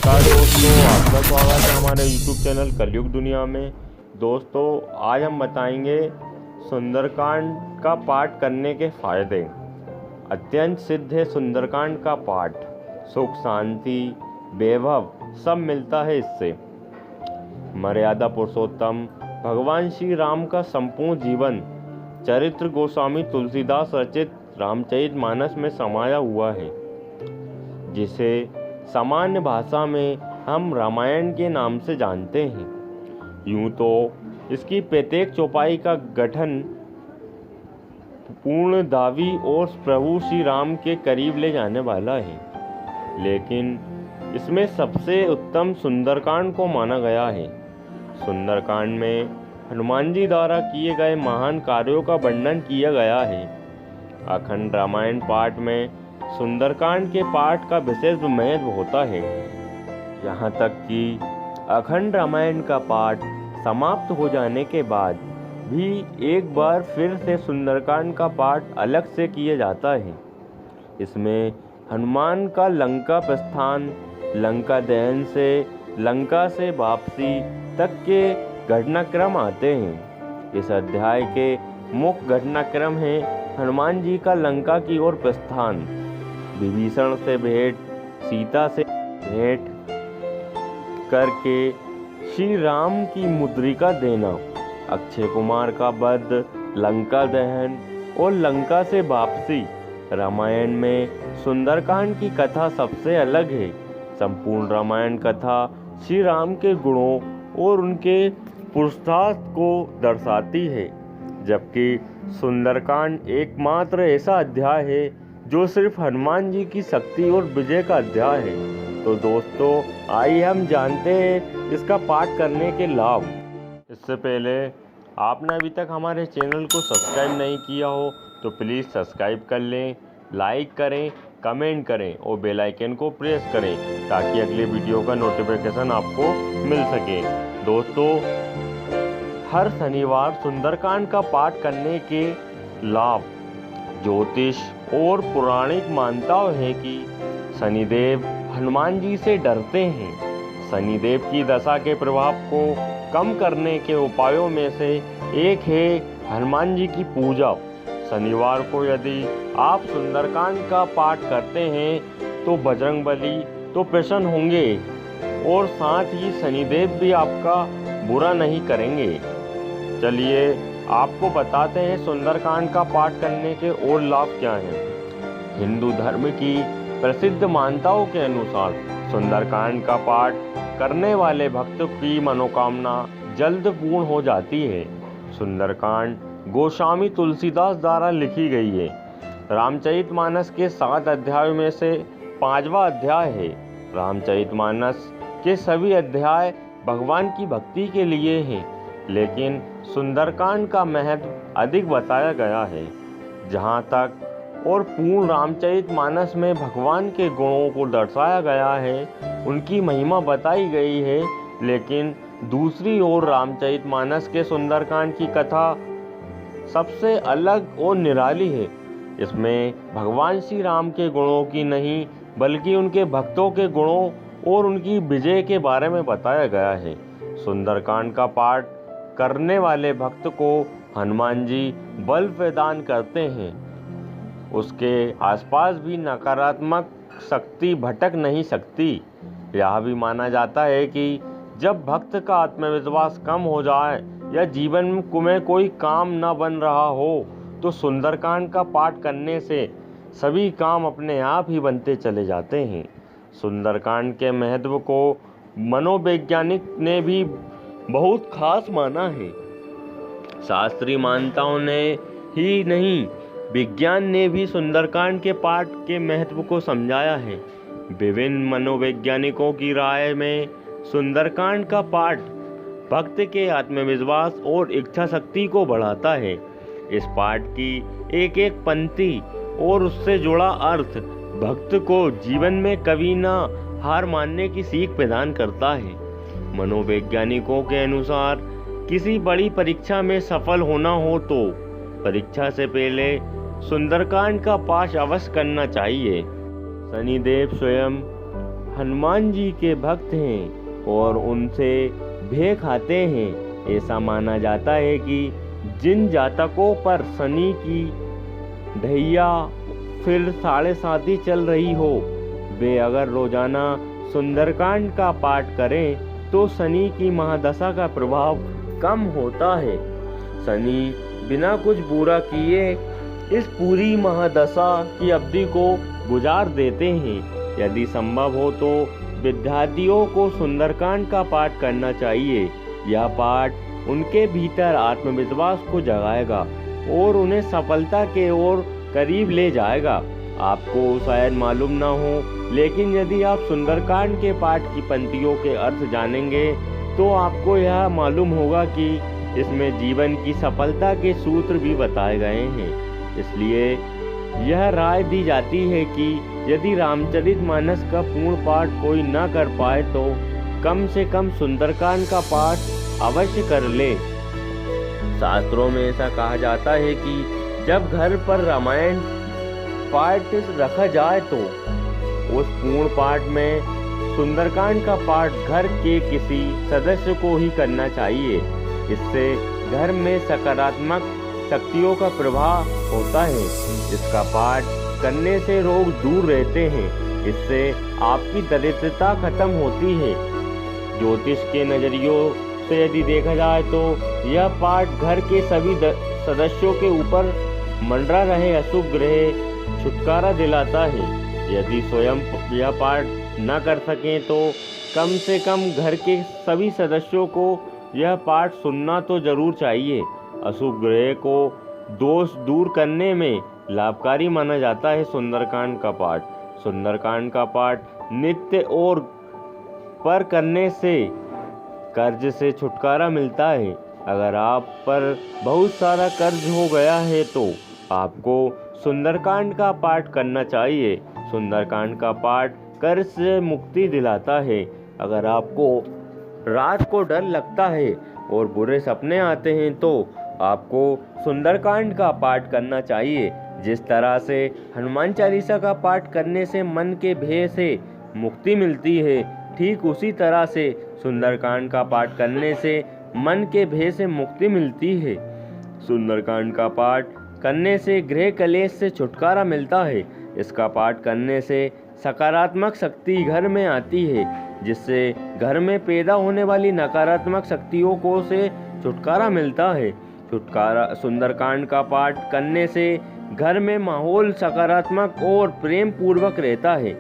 नमस्कार दोस्तों, आपका स्वागत है हमारे YouTube चैनल कलयुग दुनिया में। दोस्तों, आज हम बताएंगे सुंदरकांड का पाठ करने के फायदे। अत्यंत सिद्ध है सुंदरकांड का पाठ। सुख, शांति, वैभव सब मिलता है इससे। मर्यादा पुरुषोत्तम भगवान श्री राम का संपूर्ण जीवन चरित्र गोस्वामी तुलसीदास रचित रामचरितमानस में समाया हुआ है, जिसे सामान्य भाषा में हम रामायण के नाम से जानते हैं। यूं तो इसकी प्रत्येक चौपाई का गठन पूर्ण दावी और प्रभु श्री राम के करीब ले जाने वाला है, लेकिन इसमें सबसे उत्तम सुंदरकांड को माना गया है। सुंदरकांड में हनुमान जी द्वारा किए गए महान कार्यों का वर्णन किया गया है। अखंड रामायण पाठ में सुंदरकांड के पाठ का विशेष महत्व होता है। यहाँ तक कि अखंड रामायण का पाठ समाप्त हो जाने के बाद भी एक बार फिर से सुंदरकांड का पाठ अलग से किया जाता है। इसमें हनुमान का लंका प्रस्थान, लंका दहन से लंका से वापसी तक के घटनाक्रम आते हैं। इस अध्याय के मुख्य घटनाक्रम है हनुमान जी का लंका की ओर प्रस्थान, विभीषण से भेंट, सीता से भेंट करके श्री राम की मुद्रिका देना, अक्षय कुमार का वध, लंका दहन और लंका से वापसी। रामायण में सुंदरकांड की कथा सबसे अलग है। संपूर्ण रामायण कथा श्री राम के गुणों और उनके पुरुषार्थ को दर्शाती है, जबकि सुंदरकांड एकमात्र ऐसा अध्याय है जो सिर्फ हनुमान जी की शक्ति और विजय का अध्याय है। तो दोस्तों, आइए हम जानते हैं इसका पाठ करने के लाभ। इससे पहले आपने अभी तक हमारे चैनल को सब्सक्राइब नहीं किया हो तो प्लीज़ सब्सक्राइब कर लें, लाइक करें, कमेंट करें और बेल आइकन को प्रेस करें ताकि अगले वीडियो का नोटिफिकेशन आपको मिल सके। दोस्तों, हर शनिवार सुंदरकांड का पाठ करने के लाभ। ज्योतिष और पौराणिक मान्यता है कि शनिदेव हनुमान जी से डरते हैं। शनिदेव की दशा के प्रभाव को कम करने के उपायों में से एक है हनुमान जी की पूजा। शनिवार को यदि आप सुंदरकांड का पाठ करते हैं तो बजरंगबली तो प्रसन्न होंगे और साथ ही शनिदेव भी आपका बुरा नहीं करेंगे। चलिए आपको बताते हैं सुंदरकांड का पाठ करने के और लाभ क्या हैं। हिंदू धर्म की प्रसिद्ध मान्यताओं के अनुसार सुंदरकांड का पाठ करने वाले भक्त की मनोकामना जल्द पूर्ण हो जाती है। सुंदरकांड गोस्वामी तुलसीदास द्वारा लिखी गई है। रामचरितमानस के 7 अध्यायों में से 5वां अध्याय है। रामचरितमानस के सभी अध्याय भगवान की भक्ति के लिए हैं, लेकिन सुंदरकांड का महत्व अधिक बताया गया है। जहाँ तक और पूर्ण रामचरितमानस में भगवान के गुणों को दर्शाया गया है, उनकी महिमा बताई गई है, लेकिन दूसरी ओर रामचरितमानस के सुंदरकांड की कथा सबसे अलग और निराली है। इसमें भगवान श्री राम के गुणों की नहीं बल्कि उनके भक्तों के गुणों और उनकी विजय के बारे में बताया गया है। सुंदरकांड का पाठ करने वाले भक्त को हनुमान जी बल प्रदान करते हैं। उसके आसपास भी नकारात्मक शक्ति भटक नहीं सकती। यह भी माना जाता है कि जब भक्त का आत्मविश्वास कम हो जाए या जीवन में कोई काम न बन रहा हो तो सुंदरकांड का पाठ करने से सभी काम अपने आप ही बनते चले जाते हैं। सुंदरकांड के महत्व को मनोवैज्ञानिक ने भी बहुत खास माना है। शास्त्रीय मान्यताओं ने ही नहीं, विज्ञान ने भी सुंदरकांड के पाठ के महत्व को समझाया है। विभिन्न मनोवैज्ञानिकों की राय में सुंदरकांड का पाठ भक्त के आत्मविश्वास और इच्छा शक्ति को बढ़ाता है। इस पाठ की एक एक पंक्ति और उससे जुड़ा अर्थ भक्त को जीवन में कभी न हार मानने की सीख प्रदान करता है। मनोवैज्ञानिकों के अनुसार किसी बड़ी परीक्षा में सफल होना हो तो परीक्षा से पहले सुंदरकांड का पाठ अवश्य करना चाहिए। शनिदेव स्वयं हनुमान जी के भक्त हैं और उनसे भय खाते हैं। ऐसा माना जाता है कि जिन जातकों पर शनि की ढैया फिर 7.5 चल रही हो, वे अगर रोजाना सुंदरकांड का पाठ करें तो शनि की महादशा का प्रभाव कम होता है। शनि बिना कुछ बुरा किए इस पूरी महादशा की अवधि को गुजार देते हैं। यदि संभव हो तो विद्यार्थियों को सुंदरकांड का पाठ करना चाहिए। यह पाठ उनके भीतर आत्मविश्वास को जगाएगा और उन्हें सफलता के ओर करीब ले जाएगा। आपको शायद मालूम ना हो, लेकिन यदि आप सुंदरकांड के पाठ की पंक्तियों के अर्थ जानेंगे तो आपको यह मालूम होगा कि इसमें जीवन की सफलता के सूत्र भी बताए गए हैं। इसलिए यह राय दी जाती है कि यदि रामचरितमानस का पूर्ण पाठ कोई न कर पाए तो कम से कम सुंदरकांड का पाठ अवश्य कर ले। शास्त्रों में ऐसा कहा जाता है कि जब घर पर रामायण पाठ रखा जाए तो उस पूर्ण पाठ में सुंदरकांड का पाठ घर के किसी सदस्य को ही करना चाहिए। इससे घर में सकारात्मक शक्तियों का प्रभाव होता है। इसका पाठ करने से रोग दूर रहते हैं। इससे आपकी दरिद्रता खत्म होती है। ज्योतिष के नजरियों से यदि देखा जाए तो यह पाठ घर के सभी सदस्यों के ऊपर मंडरा रहे अशुभ ग्रह छुटकारा दिलाता है। यदि स्वयं यह पाठ न कर सकें तो कम से कम घर के सभी सदस्यों को यह पाठ सुनना तो जरूर चाहिए। अशुभ ग्रह को दोष दूर करने में लाभकारी माना जाता है सुंदरकांड का पाठ। सुंदरकांड का पाठ नित्य और पर करने से कर्ज से छुटकारा मिलता है। अगर आप पर बहुत सारा कर्ज हो गया है तो आपको सुंदरकांड का पाठ करना चाहिए। सुंदरकांड का पाठ कर्ज से मुक्ति दिलाता है। अगर आपको रात को डर लगता है और बुरे सपने आते हैं तो आपको सुंदरकांड का पाठ करना चाहिए। जिस तरह से हनुमान चालीसा का पाठ करने से मन के भय से मुक्ति मिलती है, ठीक उसी तरह से सुंदरकांड का पाठ करने से मन के भय से मुक्ति मिलती है। सुंदरकांड का पाठ करने से गृह कलेश से छुटकारा मिलता है। इसका पाठ करने से सकारात्मक शक्ति घर में आती है, जिससे घर में पैदा होने वाली नकारात्मक शक्तियों को से छुटकारा मिलता है। सुंदरकांड का पाठ करने से घर में माहौल सकारात्मक और प्रेम पूर्वक रहता है।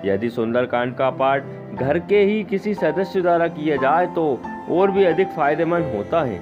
यदि सुंदरकांड का पाठ घर के ही किसी सदस्य द्वारा किया जाए तो और भी अधिक फायदेमंद होता है।